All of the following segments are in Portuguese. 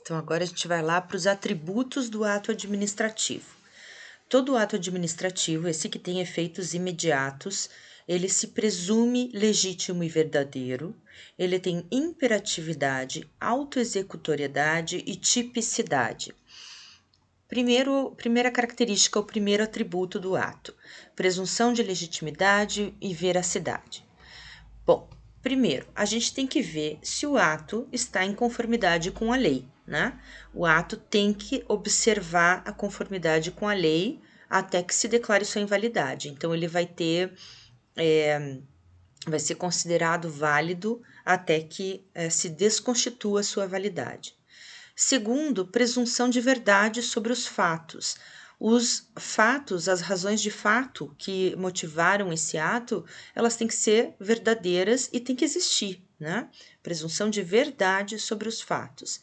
Então, agora a gente vai lá para os atributos do ato administrativo. Todo ato administrativo, esse que tem efeitos imediatos, ele se presume legítimo e verdadeiro, ele tem imperatividade, autoexecutoriedade e tipicidade. Primeira característica, o primeiro atributo do ato, presunção de legitimidade e veracidade. Bom, primeiro, a gente tem que ver se o ato está em conformidade com a lei, né? O ato tem que observar a conformidade com a lei até que se declare sua invalidade. Então, ele vai ser considerado válido até que se desconstitua sua validade. Segundo, presunção de verdade sobre os fatos. Os fatos, as razões de fato que motivaram esse ato, elas têm que ser verdadeiras e têm que existir, né? Presunção de verdade sobre os fatos.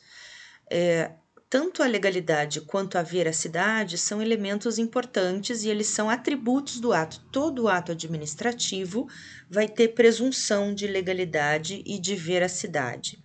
Tanto a legalidade quanto a veracidade são elementos importantes e eles são atributos do ato. Todo ato administrativo vai ter presunção de legalidade e de veracidade.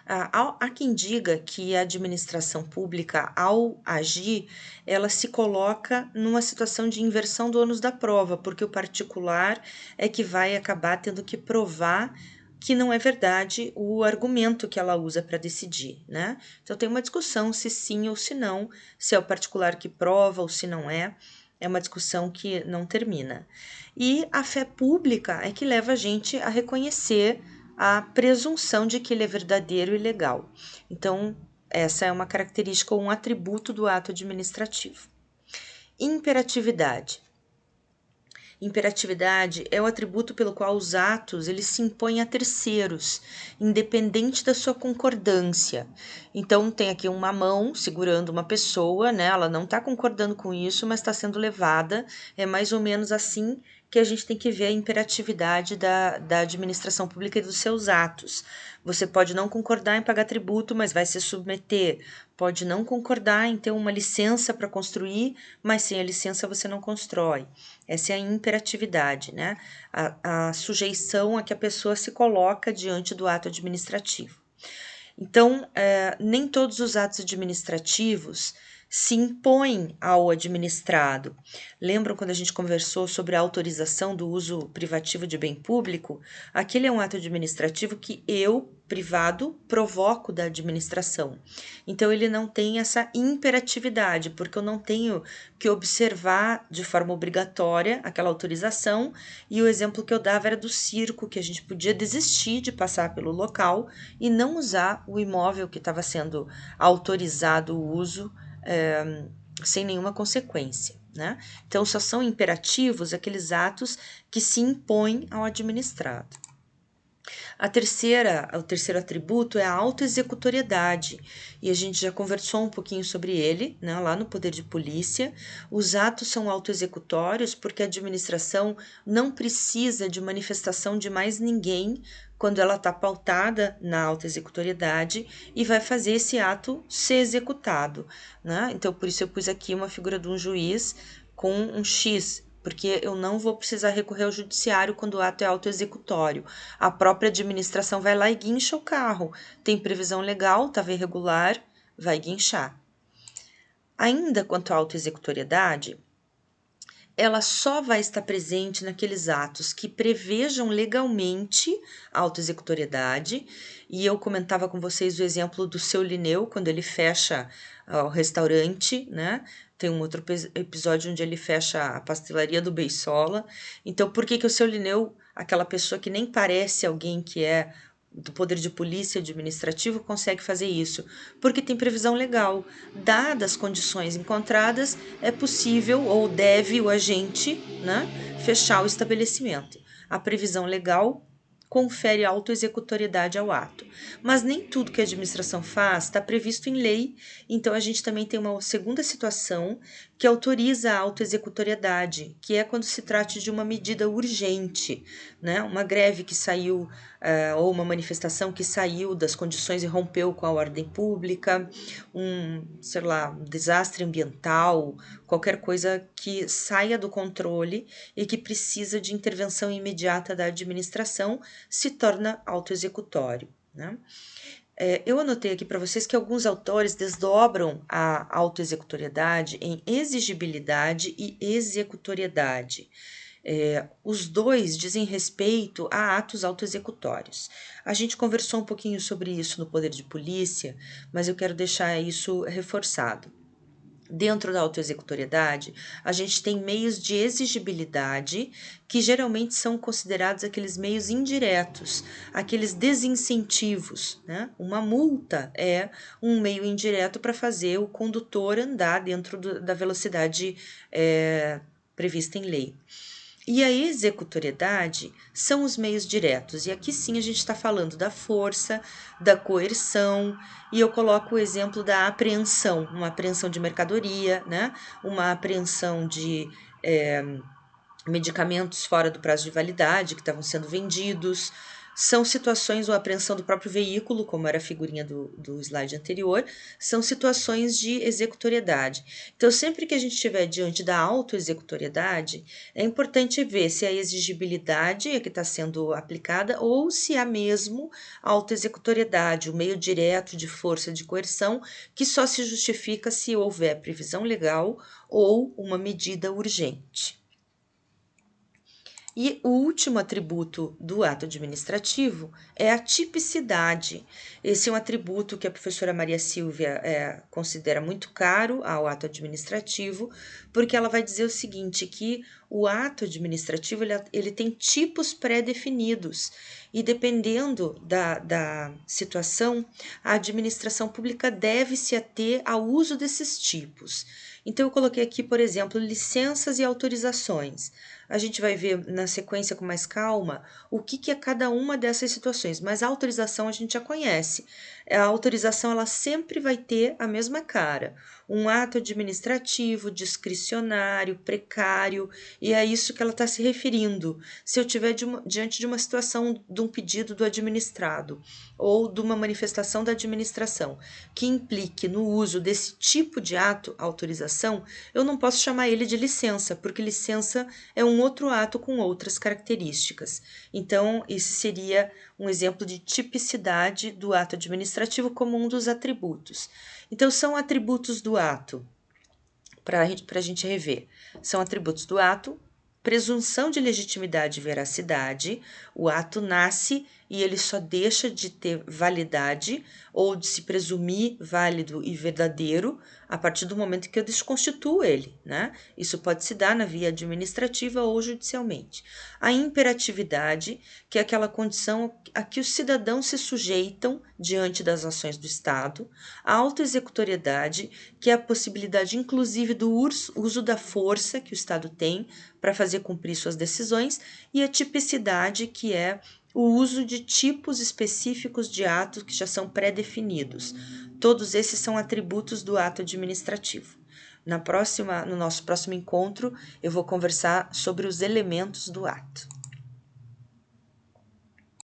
Há quem diga que a administração pública, ao agir, ela se coloca numa situação de inversão do ônus da prova, porque o particular é que vai acabar tendo que provar que não é verdade o argumento que ela usa para decidir, né? Então tem uma discussão se sim ou se não, se é o particular que prova ou se não é. É uma discussão que não termina. E a fé pública é que leva a gente a reconhecer a presunção de que ele é verdadeiro e legal. Então, essa é uma característica ou um atributo do ato administrativo. Imperatividade. Imperatividade é o atributo pelo qual os atos eles se impõem a terceiros, independente da sua concordância. Então, tem aqui uma mão segurando uma pessoa, né? Ela não está concordando com isso, mas está sendo levada. É mais ou menos assim que a gente tem que ver a imperatividade da administração pública e dos seus atos. Você pode não concordar em pagar tributo, mas vai se submeter. Pode não concordar em ter uma licença para construir, mas sem a licença você não constrói. Essa é a imperatividade, né? A sujeição a que a pessoa se coloca diante do ato administrativo. Então, nem todos os atos administrativos se impõem ao administrado. Lembram quando a gente conversou sobre a autorização do uso privativo de bem público? Aquele é um ato administrativo que eu, privado, provoco da administração. Então, ele não tem essa imperatividade, porque eu não tenho que observar de forma obrigatória aquela autorização. E o exemplo que eu dava era do circo, que a gente podia desistir de passar pelo local e não usar o imóvel que estava sendo autorizado o uso sem nenhuma consequência, né? Então, só são imperativos aqueles atos que se impõem ao administrado. O terceiro atributo é a autoexecutoriedade, e a gente já conversou um pouquinho sobre ele, né, lá no Poder de Polícia. Os atos são autoexecutórios porque a administração não precisa de manifestação de mais ninguém quando ela está pautada na autoexecutoriedade e vai fazer esse ato ser executado, né? Então, por isso eu pus aqui uma figura de um juiz com um X, porque eu não vou precisar recorrer ao judiciário quando o ato é autoexecutório. A própria administração vai lá e guincha o carro. Tem previsão legal, estava irregular, vai guinchar. Ainda quanto à autoexecutoriedade, ela só vai estar presente naqueles atos que prevejam legalmente a autoexecutoriedade. E eu comentava com vocês o exemplo do seu Linneu, quando ele fecha o restaurante, né? Tem um outro episódio onde ele fecha a pastelaria do Beisola. Então, por que o seu Linneu, aquela pessoa que nem parece alguém que é do poder de polícia administrativo, consegue fazer isso? Porque tem previsão legal. Dadas as condições encontradas, é possível ou deve o agente, né, fechar o estabelecimento. A previsão legal confere autoexecutoriedade ao ato. Mas nem tudo que a administração faz está previsto em lei, então a gente também tem uma segunda situação que autoriza a autoexecutoriedade, que é quando se trata de uma medida urgente, né? Uma greve que saiu, ou uma manifestação que saiu das condições e rompeu com a ordem pública, um desastre ambiental, qualquer coisa que saia do controle e que precisa de intervenção imediata da administração, se torna autoexecutório, né? Eu anotei aqui para vocês que alguns autores desdobram a autoexecutoriedade em exigibilidade e executoriedade. Os dois dizem respeito a atos autoexecutórios. A gente conversou um pouquinho sobre isso no Poder de Polícia, mas eu quero deixar isso reforçado. Dentro da autoexecutoriedade, a gente tem meios de exigibilidade, que geralmente são considerados aqueles meios indiretos, aqueles desincentivos, né? Uma multa é um meio indireto para fazer o condutor andar dentro da velocidade prevista em lei. E a executoriedade são os meios diretos, e aqui sim a gente está falando da força, da coerção, e eu coloco o exemplo da apreensão, uma apreensão de mercadoria, né? Uma apreensão de medicamentos fora do prazo de validade que estavam sendo vendidos. São situações, ou apreensão do próprio veículo, como era a figurinha do slide anterior, são situações de executoriedade. Então, sempre que a gente estiver diante da autoexecutoriedade, é importante ver se a exigibilidade é que está sendo aplicada ou se há mesmo autoexecutoriedade, o meio direto de força de coerção, que só se justifica se houver previsão legal ou uma medida urgente. E o último atributo do ato administrativo é a tipicidade. Esse é um atributo que a professora Maria Silvia considera muito caro ao ato administrativo, porque ela vai dizer o seguinte, que o ato administrativo ele tem tipos pré-definidos e dependendo da situação, a administração pública deve se ater ao uso desses tipos. Então, eu coloquei aqui, por exemplo, licenças e autorizações. A gente vai ver na sequência com mais calma o que é cada uma dessas situações, mas a autorização a gente já conhece. A autorização ela sempre vai ter a mesma cara, um ato administrativo, discricionário, precário, e é isso que ela está se referindo. Se eu estiver diante de uma situação de um pedido do administrado ou de uma manifestação da administração que implique no uso desse tipo de ato, autorização, eu não posso chamar ele de licença, porque licença é um outro ato com outras características. Então, esse seria um exemplo de tipicidade do ato administrativo como um dos atributos. Então, são atributos do ato, para a gente rever. São atributos do ato, presunção de legitimidade e veracidade. O ato nasce e ele só deixa de ter validade ou de se presumir válido e verdadeiro a partir do momento que eu desconstituo ele, né? Isso pode se dar na via administrativa ou judicialmente. A imperatividade, que é aquela condição a que os cidadãos se sujeitam diante das ações do Estado. A autoexecutoriedade, que é a possibilidade, inclusive, do uso da força que o Estado tem para fazer cumprir suas decisões, e a tipicidade, que é o uso de tipos específicos de atos que já são pré-definidos. Todos esses são atributos do ato administrativo. No nosso próximo encontro, eu vou conversar sobre os elementos do ato.